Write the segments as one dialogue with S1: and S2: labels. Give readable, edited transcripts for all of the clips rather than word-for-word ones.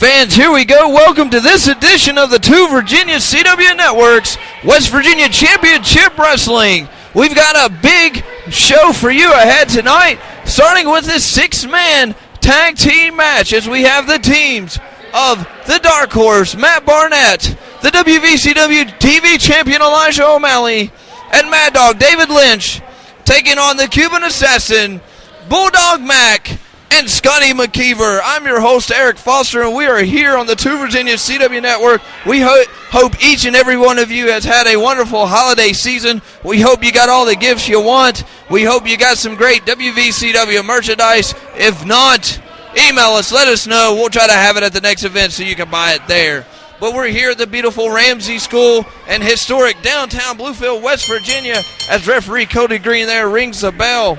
S1: Fans, here we go. Welcome to this edition of the Two Virginia CW Networks West Virginia Championship Wrestling. We've got a big show for you ahead tonight, starting with this six-man tag team match as we have the teams of the Dark Horse, Matt Barnett, the WVCW TV champion Elijah O'Malley, and Maddog, David Lynch, taking on the Cuban Assassin, Bulldog Mac, and Scotty McKeever. I'm your host, Eric Foster, and we are here on the Two Virginia CW Network. We hope each and every one of you has had a wonderful holiday season. We hope you got all the gifts you want. We hope you got some great WVCW merchandise. If not, email us, let us know. We'll try to have it at the next event so you can buy it there. But we're here at the beautiful Ramsey School and historic downtown Bluefield, West Virginia, as referee Cody Green there rings the bell.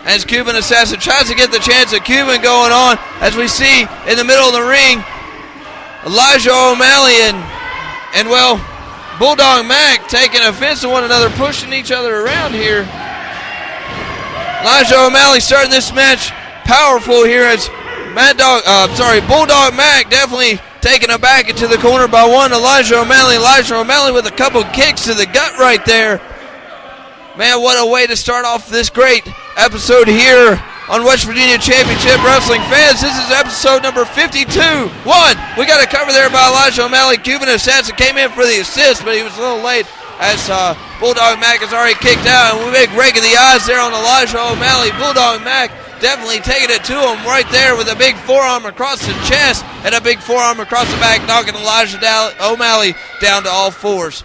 S1: As Cuban Assassin tries to get the chance of Cuban going on, as we see in the middle of the ring, Elijah O'Malley and well, Bulldog Mac taking offense to one another, pushing each other around here. Elijah O'Malley starting this match powerful here as Bulldog Mac definitely taken him back into the corner by one Elijah O'Malley. Elijah O'Malley with a couple kicks to the gut right there. Man, what a way to start off this great episode here on West Virginia Championship Wrestling. Fans, this is episode number 52. We got a cover there by Elijah O'Malley. Cuban Assassin came in for the assist, but he was a little late as Bulldog Mac has already kicked out. And we make rake of the eyes there on Elijah O'Malley. Bulldog Mac definitely taking it to him right there with a big forearm across the chest and a big forearm across the back, knocking Elijah O'Malley down to all fours.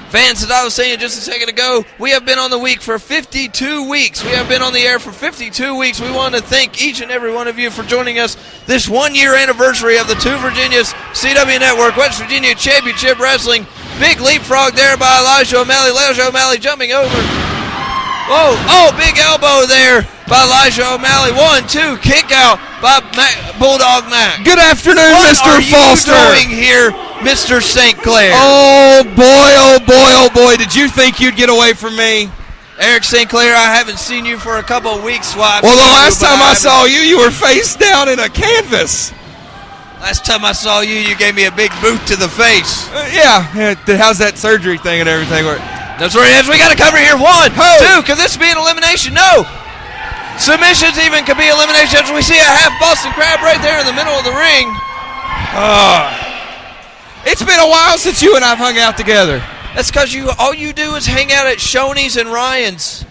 S1: Fans, as I was saying just a second ago, we have been on the week for 52 weeks. We have been on the air for 52 weeks. We want to thank each and every one of you for joining us this one-year anniversary of the Two Virginia's CW Network, West Virginia Championship Wrestling. Big leapfrog there by Elijah O'Malley. Elijah O'Malley jumping over. Whoa, big elbow there by Elijah O'Malley. 1-2, kick out by Bulldog Mac.
S2: Good afternoon, Mr. Foster.
S1: What are you doing here, Mr. St. Clair?
S2: Oh boy, did you think you'd get away from me?
S1: Eric St. Clair, I haven't seen you for a couple of weeks.
S2: Well, the last time I saw you, you were face down in a canvas.
S1: Last time I saw you, you gave me a big boot to the face.
S2: Yeah, how's that surgery thing and everything?
S1: That's right, as we got to cover here. 1, 2, could this be an elimination? No. Submissions even could be elimination as we see a half Boston Crab right there in the middle of the ring.
S2: It's been a while since you and I've hung out together.
S1: That's because all you do is hang out at Shoney's and Ryan's.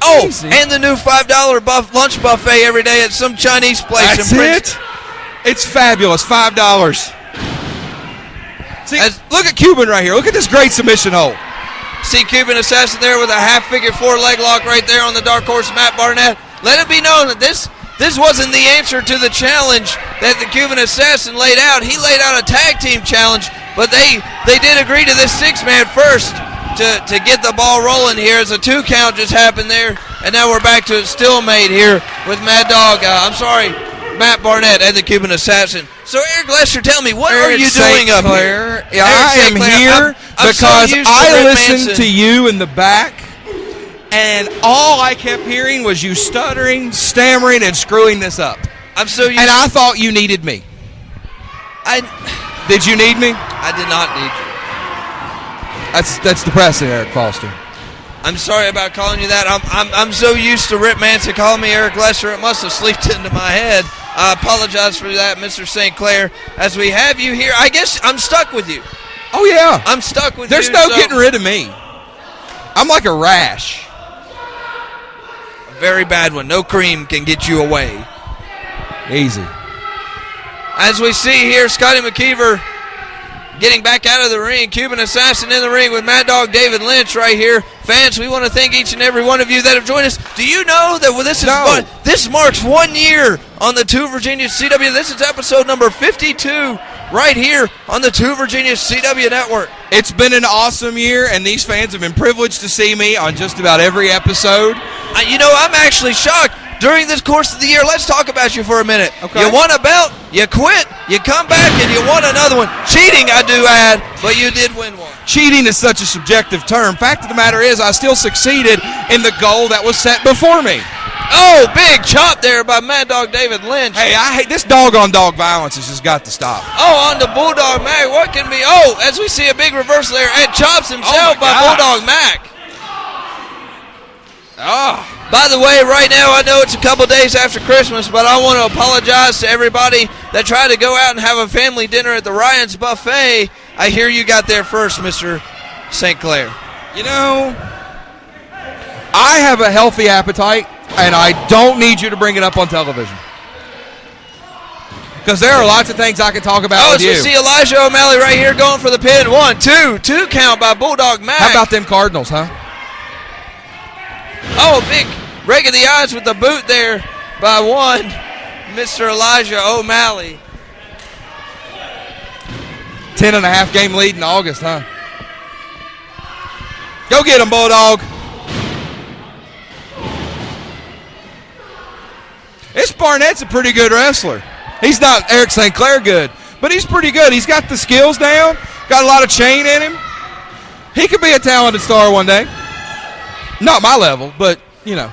S1: Oh, easy. And the new $5 lunch buffet every day at some Chinese place.
S2: That's it? It's fabulous, $5. See, look at Cuban right here. Look at this great submission hold.
S1: See Cuban Assassin there with a half-figure 4-leg lock right there on the Dark Horse, Matt Barnett. Let it be known that this wasn't the answer to the challenge that the Cuban Assassin laid out. He laid out a tag team challenge, but they did agree to this six-man first to get the ball rolling here as a 2 count just happened there. And now we're back to a stalemate here with Maddog. Matt Barnett and the Cuban Assassin. So, Eric Lester, tell me, what are you doing up here?
S2: Yeah, I am here because I listened to you in the back, and all I kept hearing was you stuttering, stammering, and screwing this up. And I thought you needed me. Did you need me?
S1: I did not need
S2: you. That's depressing, Eric Foster.
S1: I'm sorry about calling you that. I'm so used to Rip Manson calling me Eric Lester, it must have slipped into my head. I apologize for that, Mr. St. Clair. As we have you here, I guess I'm stuck with you.
S2: Oh, yeah.
S1: I'm stuck with
S2: There's no getting rid of me. I'm like a rash.
S1: A very bad one. No cream can get you away.
S2: Easy.
S1: As we see here, Scotty McKeever getting back out of the ring. Cuban Assassin in the ring with Maddog, David Lynch right here. Fans, we want to thank each and every one of you that have joined us. Do you know that this marks 1 year on the Two Virginia CW? This is episode number 52 right here on the Two Virginia CW Network.
S2: It's been an awesome year, and these fans have been privileged to see me on just about every episode.
S1: I'm actually shocked. During this course of the year, let's talk about you for a minute.
S2: Okay.
S1: You won a belt, you quit, you come back, and you won another one. Cheating, I do add, but you did win one.
S2: Cheating is such a subjective term. Fact of the matter is, I still succeeded in the goal that was set before me.
S1: Oh, big chop there by Maddog David Lynch.
S2: Hey, I hate this dog-on-dog violence has just got to stop.
S1: Oh, on the Bulldog Mac. What can be? Oh, as we see a big reversal there, and chops himself by Bulldog Mac.
S2: Oh.
S1: By the way, right now, I know it's a couple days after Christmas, but I want to apologize to everybody that tried to go out and have a family dinner at the Ryan's Buffet. I hear you got there first, Mr. St. Clair.
S2: You know, I have a healthy appetite, and I don't need you to bring it up on television. Because there are lots of things I can talk about with you.
S1: Oh, so we see Elijah O'Malley right here going for the pin. 1, 2 count by Bulldog Mac.
S2: How about them Cardinals, huh?
S1: Oh, big rake of the eyes with the boot there by one, Mr. Elijah O'Malley.
S2: 10.5 game lead in August, huh? Go get him, Bulldog. This Barnett's a pretty good wrestler. He's not Eric St. Clair good, but he's pretty good. He's got the skills down, got a lot of chain in him. He could be a talented star one day. Not my level, but, you know.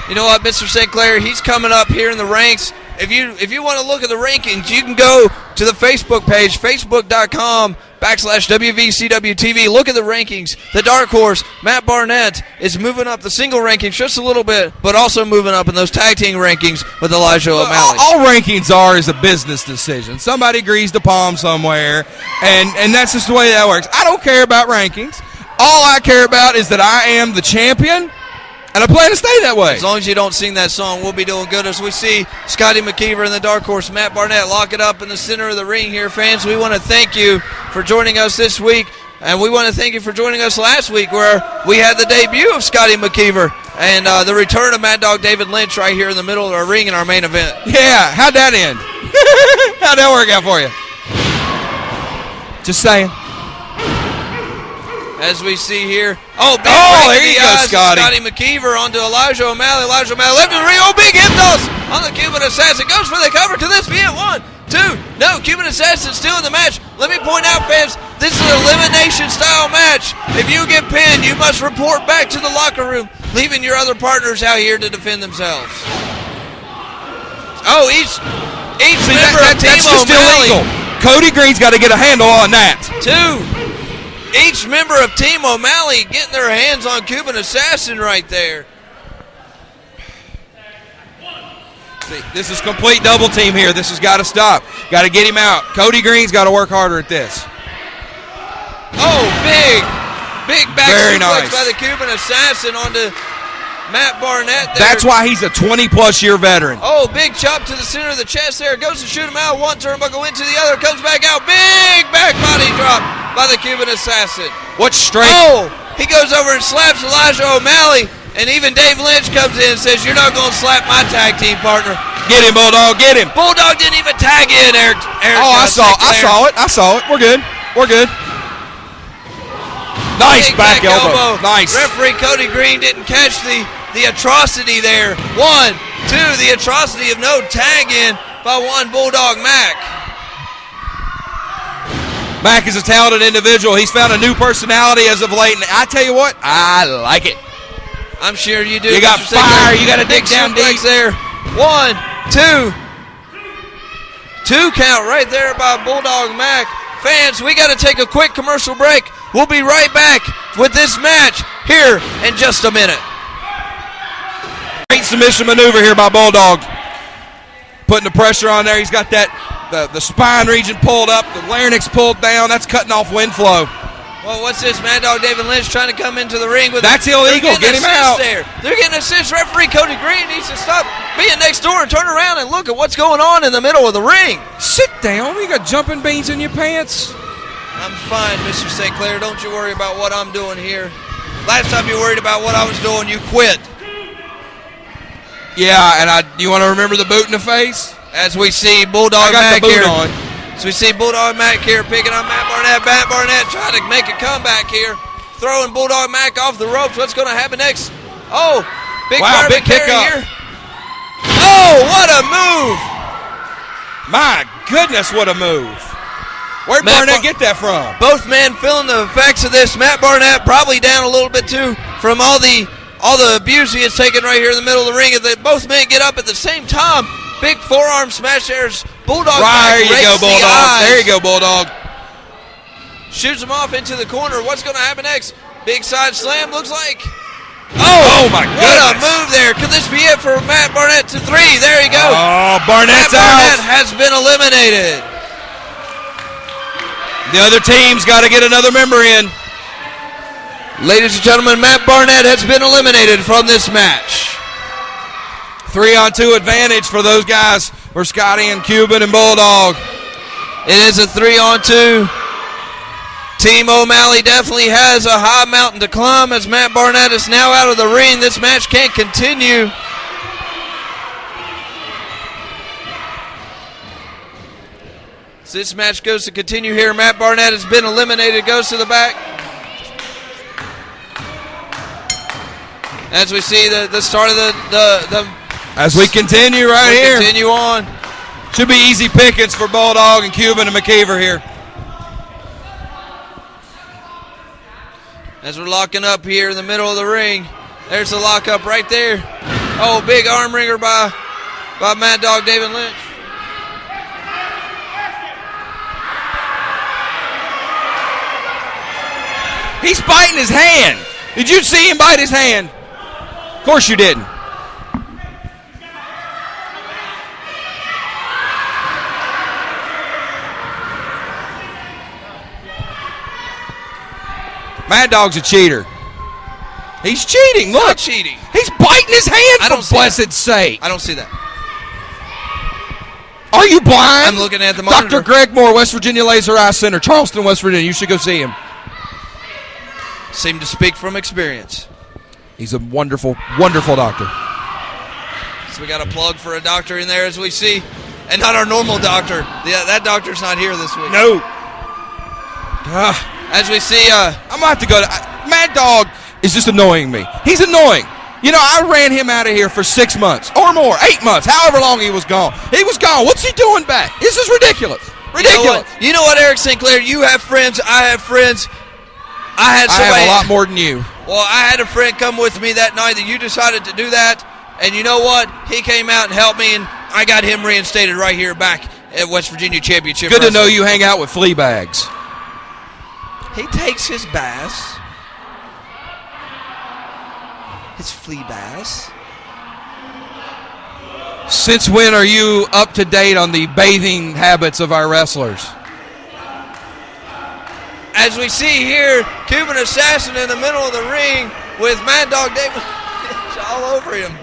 S1: You know what, Mr. St. Clair, he's coming up here in the ranks. If you want to look at the rankings, you can go to the Facebook page, facebook.com/WVCWTV. Look at the rankings. The Dark Horse, Matt Barnett, is moving up the single rankings just a little bit, but also moving up in those tag team rankings with Elijah O'Malley.
S2: All rankings is a business decision. Somebody agrees to palm somewhere, and that's just the way that works. I don't care about rankings. All I care about is that I am the champion, and I plan to stay that way.
S1: As long as you don't sing that song, we'll be doing good. As we see Scotty McKeever and the Dark Horse, Matt Barnett, lock it up in the center of the ring here. Fans, we want to thank you for joining us this week, and we want to thank you for joining us last week where we had the debut of Scotty McKeever and the return of Maddog David Lynch right here in the middle of our ring in our main event.
S2: Yeah, how'd that end? How'd that work out for you? Just saying.
S1: As we see here. Oh, big
S2: there you go, Scotty.
S1: Scotty McKeever onto Elijah O'Malley. Elijah O'Malley left in the ring. Oh, big hip toss on the Cuban Assassin. Goes for the cover. Can this be it? 1, 2. No, Cuban Assassin still in the match. Let me point out, fans, this is an elimination style match. If you get pinned, you must report back to the locker room, leaving your other partners out here to defend themselves. Oh, each member of Team
S2: that's just
S1: O'Malley.
S2: Illegal. Cody Green's got to get a handle on that.
S1: 2. Each member of Team O'Malley getting their hands on Cuban Assassin right there.
S2: See, this is complete double team here. This has got to stop. Got to get him out. Cody Green's got to work harder at this.
S1: Oh, big back
S2: Very
S1: suplex
S2: nice.
S1: by the Cuban Assassin onto Matt Barnett there.
S2: That's why he's a 20-plus year veteran.
S1: Oh, big chop to the center of the chest there. Goes to shoot him out. One turnbuckle into the other. Comes back out. Big back body drop by the Cuban Assassin.
S2: What strength.
S1: Oh, he goes over and slaps Elijah O'Malley. And even Dave Lynch comes in and says, you're not going to slap my tag team partner.
S2: Get him, Bulldog. Get him.
S1: Bulldog didn't even tag in, Eric.
S2: I saw it. We're good. Nice back elbow. Nice.
S1: Referee Cody Green didn't catch the atrocity there. 1, 2, the atrocity of no tag in by one Bulldog Mac.
S2: Mac is a talented individual. He's found a new personality as of late, and I tell you what, I like it.
S1: I'm sure you do.
S2: You got fire. You got to dig down deep
S1: there. 1, 2. 2 count right there by Bulldog Mac. Fans, we got to take a quick commercial break. We'll be right back with this match here in just a minute.
S2: Great submission maneuver here by Bulldog. Putting the pressure on there. He's got that the spine region pulled up, the larynx pulled down. That's cutting off wind flow.
S1: Well, what's this? Maddog David Lynch trying to come into the ring with.
S2: That's illegal. Get him out.
S1: They're getting assist. Referee Cody Green needs to stop being next door and turn around and look at what's going on in the middle of the ring.
S2: Sit down. You got jumping beans in your pants.
S1: I'm fine, Mr. St. Clair. Don't you worry about what I'm doing here. Last time you worried about what I was doing, you quit.
S2: Yeah, and you want to remember the boot in the face?
S1: As we see Bulldog Mac
S2: the boot
S1: here.
S2: on.
S1: As we see Bulldog Mac here picking up Matt Barnett. Matt Barnett trying to make a comeback here. Throwing Bulldog Mac off the ropes. What's going to happen next? Oh, big
S2: pick up
S1: here. Oh, what a move.
S2: My goodness, what a move. Where'd Barnett get that from?
S1: Both men feeling the effects of this. Matt Barnett probably down a little bit too from all the all the abuse he has taken right here in the middle of the ring. If both men get up at the same time, big forearm smash there's Bulldog.
S2: There you go, Bulldog. There you go, Bulldog.
S1: Shoots him off into the corner. What's going to happen next? Big side slam, looks like.
S2: Oh my goodness.
S1: What a move there. Could this be it for Matt Barnett to 3? There you go.
S2: Oh, Barnett's
S1: Barnett
S2: out.
S1: has been eliminated.
S2: The other team's got to get another member in.
S1: Ladies and gentlemen, Matt Barnett has been eliminated from this match.
S2: 3-on-2 advantage for those guys, for Scotty and Cuban and Bulldog.
S1: It is a 3-on-2. Team O'Malley definitely has a high mountain to climb as Matt Barnett is now out of the ring. This match can't continue. So this match goes to continue here. Matt Barnett has been eliminated, goes to the back. As we see the start of the
S2: as we continue right here.
S1: Continue on.
S2: Should be easy pickings for Bulldog and Cuban and McKeever here.
S1: As we're locking up here in the middle of the ring. There's the lockup right there. Oh, big arm wringer by Maddog David Lynch.
S2: He's biting his hand. Did you see him bite his hand? Of course you didn't. Maddog's a cheater. He's cheating. Look.
S1: Not cheating.
S2: He's biting his hand,
S1: I don't
S2: for blessed sake.
S1: I don't see that.
S2: Are you blind?
S1: I'm looking at the monitor.
S2: Dr. Greg Moore, West Virginia Laser Eye Center, Charleston, West Virginia. You should go see him.
S1: Seem to speak from experience.
S2: He's a wonderful, wonderful doctor.
S1: So we got a plug for a doctor in there as we see. And not our normal doctor. That doctor's not here this week.
S2: No.
S1: As we see,
S2: I'm going to have to go to... Maddog is just annoying me. He's annoying. You know, I ran him out of here for 6 months or more, 8 months, however long he was gone. He was gone. What's he doing back? This is ridiculous. Ridiculous.
S1: You know what, Eric Sinclair? You have friends. I have friends. I have
S2: a lot more than you.
S1: Well, I had a friend come with me that night that you decided to do that. And you know what? He came out and helped me, and I got him reinstated right here back at West Virginia Championship
S2: Good to know you hang out with flea bags.
S1: He takes his baths. His flea baths.
S2: Since when are you up to date on the bathing habits of our wrestlers?
S1: As we see here, Cuban Assassin in the middle of the ring with Maddog David all over him.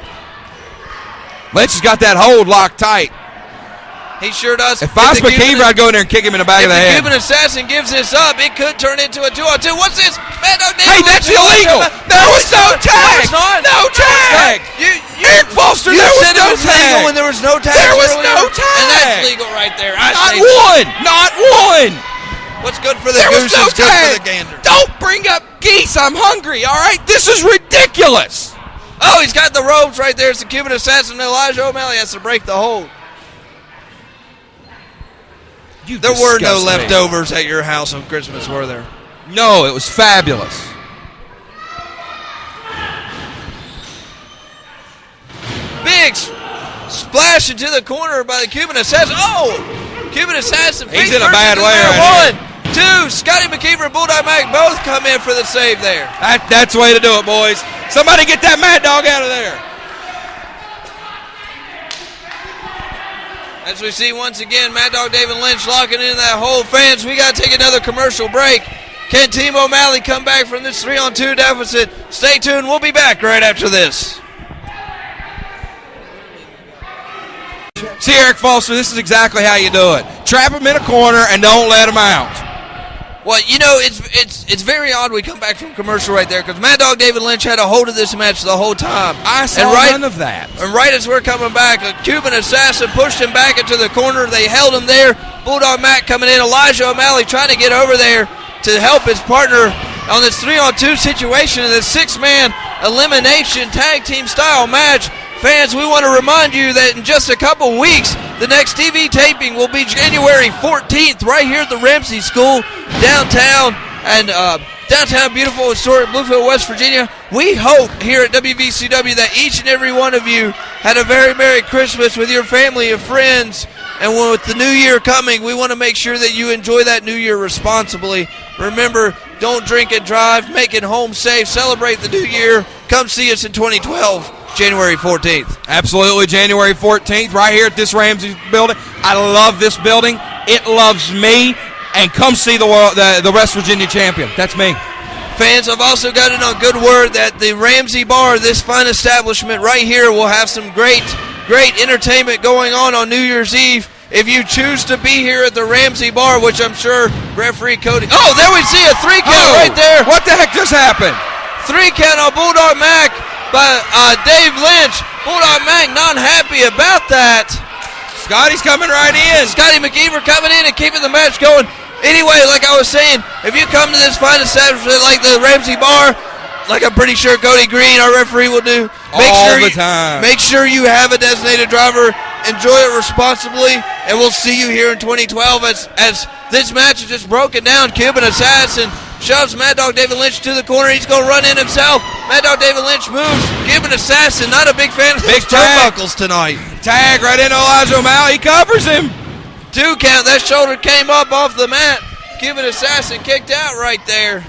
S2: Lynch has got that hold locked tight.
S1: He sure does.
S2: If I was McKeever, I'd go in there and kick him in the back of the head.
S1: If the Cuban Assassin gives this up, it could turn into a 2-on-2. What's this? Maddog David.
S2: Hey, that's illegal. There was no tag. No tag. Eric Foster, there was no tag.
S1: When there was no tag.
S2: There was no tag.
S1: And that's legal right there.
S2: Not one.
S1: What's good for the goose is good for the gander.
S2: Don't bring up geese. I'm hungry, all right? This is ridiculous.
S1: Oh, he's got the ropes right there. It's the Cuban Assassin. Elijah O'Malley has to break the hold. There were no leftovers at your house on Christmas, were there?
S2: No, it was fabulous.
S1: Big splash into the corner by the Cuban Assassin. Oh! Cuban Assassin.
S2: He's in a bad way.
S1: 1, 2. Scotty McKeever and Bulldog Mac both come in for the save there.
S2: That's the way to do it, boys. Somebody get that Maddog out of there.
S1: As we see once again, Maddog David Lynch locking in that hole. Fans, we got to take another commercial break. Can Team O'Malley come back from this 3-on-2 deficit? Stay tuned. We'll be back right after this.
S2: See, Eric Foster, this is exactly how you do it. Trap him in a corner and don't let him out.
S1: Well, you know, it's very odd we come back from commercial right there because Maddog David Lynch had a hold of this match the whole time.
S2: I saw none of that.
S1: And right as we're coming back, a Cuban Assassin pushed him back into the corner. They held him there. Bulldog Mac coming in. Elijah O'Malley trying to get over there to help his partner on this 3-on-2 situation in this 6-man elimination tag team style match. Fans, we want to remind you that in just a couple weeks, the next TV taping will be January 14th right here at the Ramsey School downtown. and downtown beautiful historic Bluefield, West Virginia. We hope here at WVCW that each and every one of you had a very Merry Christmas with your family and friends. And with the new year coming, we want to make sure that you enjoy that new year responsibly. Remember, don't drink and drive. Make it home safe. Celebrate the new year. Come see us in 2012, January 14th.
S2: Absolutely, January 14th, right here at this Ramsey building. I love this building. It loves me. And come see the West Virginia champion. That's me.
S1: Fans, I've also gotten a good word that the Ramsey Bar, this fine establishment right here, will have some great entertainment going on New Year's Eve. If you choose to be here at the Ramsey Bar, which I'm sure referee Cody... Oh, there we see a 3 count right there.
S2: What the heck just happened?
S1: 3 count on Bulldog Mac by Dave Lynch. Bulldog Mac not happy about that.
S2: Scotty's coming right in.
S1: Scotty McKeveer coming in and keeping the match going. Anyway, like I was saying, if you come to this fine establishment like the Ramsey Bar, like I'm pretty sure Cody Green, our referee, will do, make sure you have a designated driver. Enjoy it responsibly, and we'll see you here in 2012 as this match is just broken down. Cuban Assassin shoves Maddog David Lynch to the corner. He's going to run in himself. Maddog David Lynch moves. Cuban Assassin, not a big fan of those turnbuckles tonight.
S2: Tag right into Elijah O'Malley. He covers him.
S1: 2 count. That shoulder came up off the mat. Cuban Assassin kicked out right there.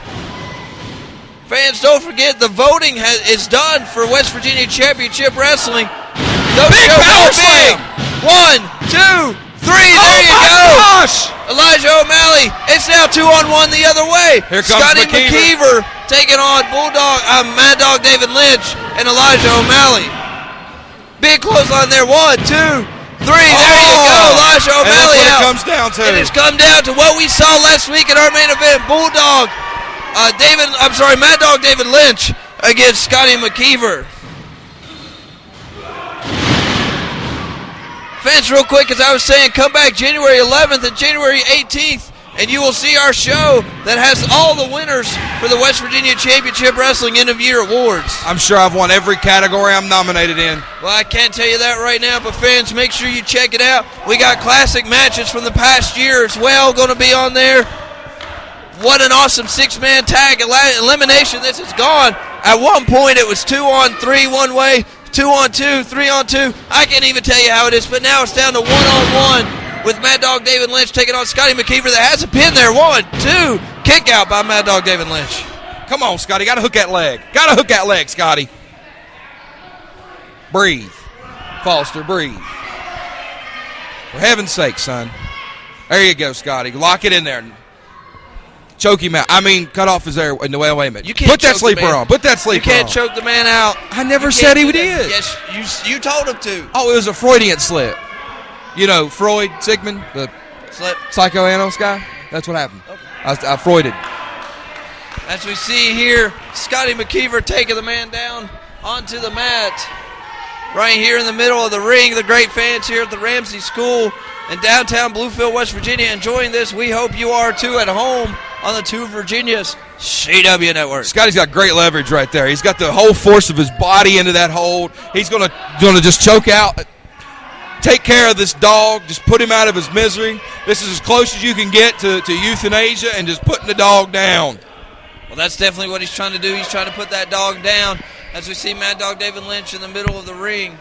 S1: Fans, don't forget the voting is done for West Virginia Championship Wrestling.
S2: Big power slam.
S1: 1, 2, 3. There you go.
S2: Gosh.
S1: Elijah O'Malley. It's now 2-on-1 the other way.
S2: Here comes
S1: Scotty McKeveer taking on Maddog David Lynch and Elijah O'Malley. Big clothesline there. 1, 2, 3, there you go, Elijah O'Malley out.
S2: It comes down to.
S1: It has come down to what we saw last week in our main event, Maddog David Lynch against Scotty McKeveer. Fans, real quick, as I was saying, come back January 11th and January 18th, and you will see our show that has all the winners for the West Virginia Championship Wrestling End of Year Awards.
S2: I'm sure I've won every category I'm nominated in.
S1: Well, I can't tell you that right now, but fans, make sure you check it out. We got classic matches from the past year as well going to be on there. What an awesome 6-man tag elimination this has gone. At one point, it was 2-on-3 one way, 2-on-2, 3-on-2. I can't even tell you how it is, but now it's down to 1-on-1. With Maddog David Lynch taking on Scotty McKeveer that has a pin there. 1, 2. Kick out by Maddog David Lynch.
S2: Come on, Scotty. Got to hook that leg. Got to hook that leg, Scotty. Breathe. Foster, breathe. For heaven's sake, son. There you go, Scotty. Lock it in there. Choke him out. Cut off his air. Wait a minute.
S1: You can't
S2: put that sleeper on. Put that sleeper on.
S1: You can't choke the man out.
S2: I never said he did.
S1: Yes, you told him to.
S2: Oh, it was a Freudian slip. You know, Freud, Sigmund, the psychoanalyst guy? That's what happened. Okay. I Freuded.
S1: As we see here, Scotty McKeveer taking the man down onto the mat. Right here in the middle of the ring, the great fans here at the Ramsey School in downtown Bluefield, West Virginia, enjoying this. We hope you are too at home on the Two Virginias CW Network.
S2: Scotty's got great leverage right there. He's got the whole force of his body into that hold. He's gonna just choke out. Take care of this dog. Just put him out of his misery. This is as close as you can get to euthanasia and just putting the dog down.
S1: Well, that's definitely what he's trying to do. He's trying to put that dog down as we see Maddog David Lynch in the middle of the ring.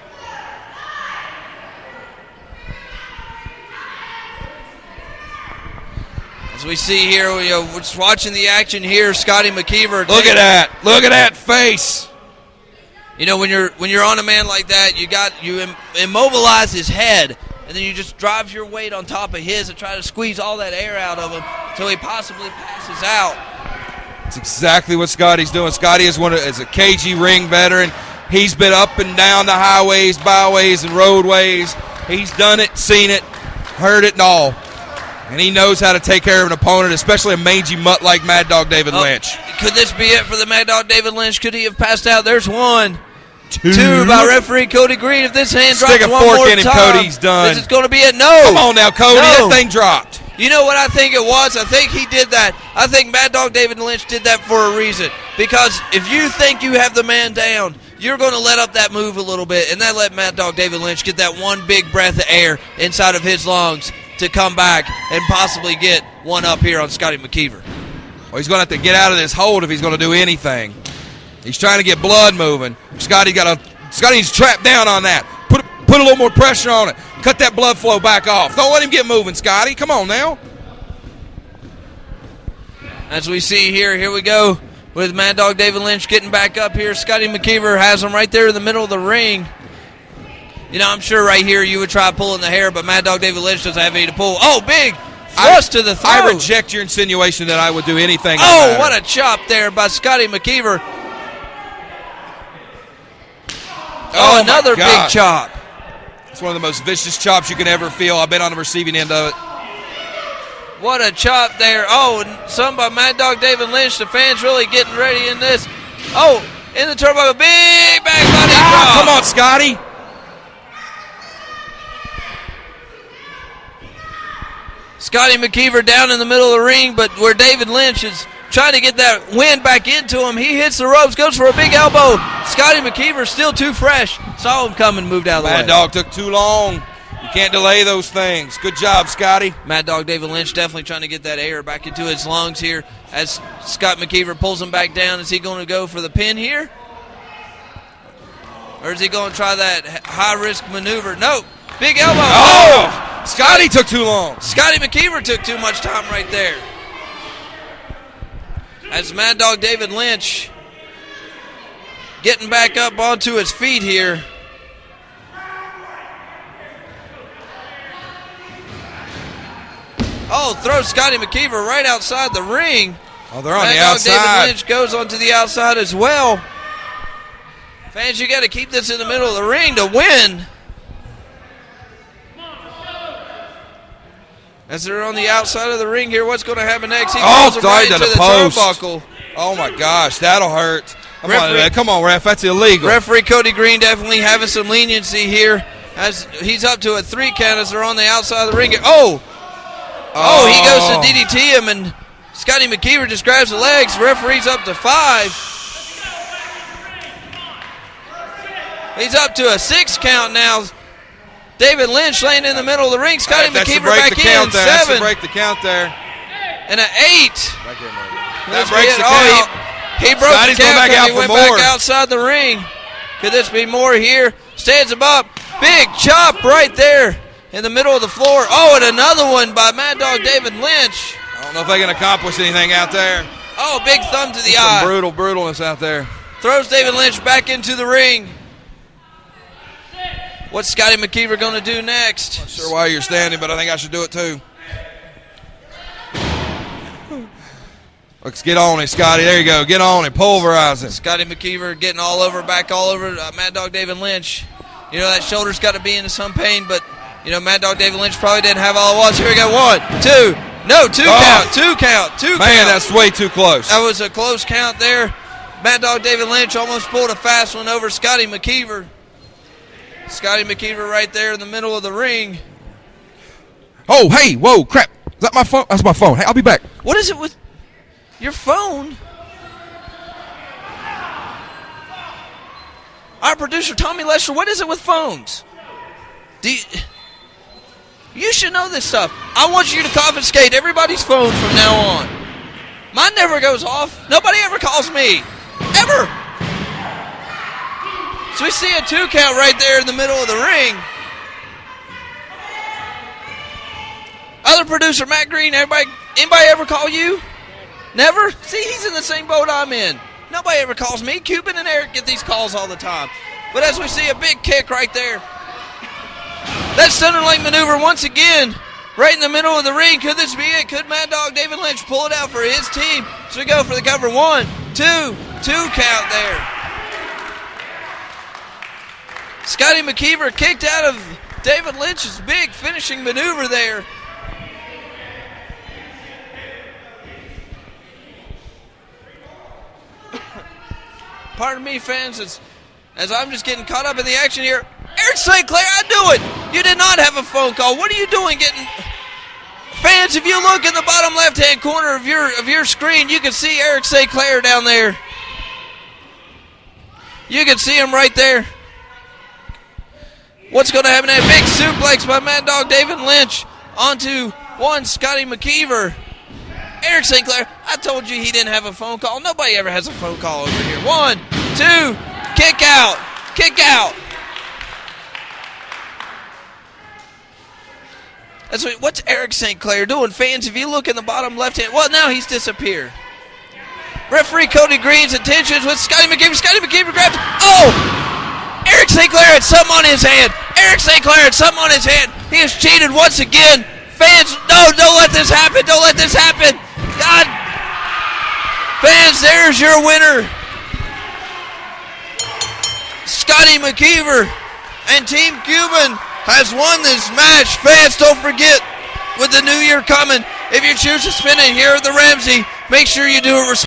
S1: As we see here, we're just watching the action here. Scotty McKeveer.
S2: Look at that. Look at that face.
S1: You know, when you're on a man like that, you immobilize his head, and then you just drive your weight on top of his and try to squeeze all that air out of him until he possibly passes out.
S2: That's exactly what Scotty's doing. Scotty is a KG ring veteran. He's been up and down the highways, byways, and roadways. He's done it, seen it, heard it, and all. And he knows how to take care of an opponent, especially a mangy mutt like Maddog David Lynch.
S1: Could this be it for the Maddog David Lynch? Could he have passed out? There's 1, 2 by referee Cody Green. If this hand drops
S2: one more
S1: time,
S2: stick a fork in him, Cody. He's done.
S1: This is going to be it. No.
S2: Come on now, Cody.
S1: No.
S2: That thing dropped.
S1: You know what I think it was? I think he did that. I think Maddog David Lynch did that for a reason. Because if you think you have the man down, you're going to let up that move a little bit, and that let Maddog David Lynch get that one big breath of air inside of his lungs to come back and possibly get one up here on Scotty McKeveer.
S2: Well, he's going to have to get out of this hold if he's going to do anything. He's trying to get blood moving. Scotty needs to trap down on that. Put a little more pressure on it. Cut that blood flow back off. Don't let him get moving, Scotty. Come on now.
S1: As we see here we go with Maddog David Lynch getting back up here. Scotty McKeever has him right there in the middle of the ring. You know, I'm sure right here you would try pulling the hair, but Maddog David Lynch doesn't have any to pull. Oh, big thrust to the throat.
S2: I reject your insinuation that I would do anything.
S1: Oh, what a chop there by Scotty McKeever. Oh, another big chop.
S2: It's one of the most vicious chops you can ever feel. I've been on the receiving end of it.
S1: What a chop there. Oh, and some by Maddog David Lynch. The fans really getting ready in this. Oh, in the turnbuckle. Big back body drop.
S2: Come on, Scotty.
S1: Scotty McKeever down in the middle of the ring, but where David Lynch is trying to get that wind back into him, he hits the ropes, goes for a big elbow. Scotty McKeever still too fresh. Saw him coming, moved out of the way.
S2: Maddog took too long. You can't delay those things. Good job, Scotty.
S1: Maddog David Lynch definitely trying to get that air back into his lungs here as Scott McKeever pulls him back down. Is he going to go for the pin here? Or is he going to try that high-risk maneuver? No. Big elbow.
S2: Oh! Scotty took too long.
S1: Scotty McKeever took too much time right there. As Maddog David Lynch getting back up onto his feet here. Oh, throws Scotty McKeever right outside the ring.
S2: Oh, they're on the
S1: Maddog
S2: outside.
S1: David Lynch goes onto the outside as well. Fans, you got to keep this in the middle of the ring to win. As they're on the outside of the ring here, what's going to happen next? He goes right into the turnbuckle.
S2: Oh, my gosh, that'll hurt. Come on, ref, that's illegal.
S1: Referee Cody Green definitely having some leniency here as he's up to a 3 count as they're on the outside of the ring. Oh, he goes to DDT him, and Scotty McKeever just grabs the legs. Referee's up to 5. He's up to a 6 count now. David Lynch laying in the middle of the ring. Scotty McKeever back in. 7.
S2: Break the count there.
S1: And an 8.
S2: That breaks the count.
S1: He broke the count because he went back outside the ring. Could this be more here? Stands him up. Big chop right there in the middle of the floor. Oh, and another one by Maddog David Lynch.
S2: I don't know if they can accomplish anything out there.
S1: Oh, big thumb to the eye.
S2: Some brutalness out there.
S1: Throws David Lynch back into the ring. What's Scotty McKeever going to do next?
S2: Not sure why you're standing, but I think I should do it too. Let's get on it, Scotty. There you go. Get on it. Pulverize it.
S1: Scotty McKeever getting back all over Maddog David Lynch. You know, that shoulder's got to be in some pain, but, you know, Maddog David Lynch probably didn't have all it was. Here we go. 1, 2. No, 2 count. 2 count. 2 count.
S2: Man, that's way too close.
S1: That was a close count there. Maddog David Lynch almost pulled a fast one over Scotty McKeever. Scotty McKeever right there in the middle of the ring.
S2: Oh, hey, whoa, crap. Is that my phone? That's my phone. Hey, I'll be back.
S1: What is it with your phone? Our producer, Tommy Lester, what is it with phones? You should know this stuff. I want you to confiscate everybody's phone from now on. Mine never goes off. Nobody ever calls me. Ever. So we see a 2 count right there in the middle of the ring. Other producer, Matt Green, anybody ever call you? Never? See, he's in the same boat I'm in. Nobody ever calls me. Cuban and Eric get these calls all the time. But as we see a big kick right there. That center link maneuver once again, right in the middle of the ring. Could this be it? Could Maddog David Lynch pull it out for his team? So we go for the cover. 1, 2, 2 count there. Scotty McKeever kicked out of David Lynch's big finishing maneuver there. Pardon me, fans, as I'm just getting caught up in the action here. Eric St. Clair, I knew it. You did not have a phone call. What are you doing getting... Fans, if you look in the bottom left-hand corner of your screen, you can see Eric St. Clair down there. You can see him right there. What's going to happen? That big suplex by Maddog David Lynch onto Scotty McKeever. Eric St. Clair. I told you he didn't have a phone call. Nobody ever has a phone call over here. 1, 2, kick out. Kick out. What's Eric St. Clair doing? Fans, if you look in the bottom left-hand, well, now he's disappeared. Referee Cody Green's intentions with Scotty McKeever. Scotty McKeever grabs. Oh! Eric St. Clair had something on his hand. Eric St. Clair had something on his hand. He has cheated once again. Fans, no, don't let this happen. Don't let this happen. God. Fans, there's your winner. Scotty McKeever and Team Cuban has won this match. Fans, don't forget, with the new year coming, if you choose to spin it here at the Ramsey, make sure you do it responsibly.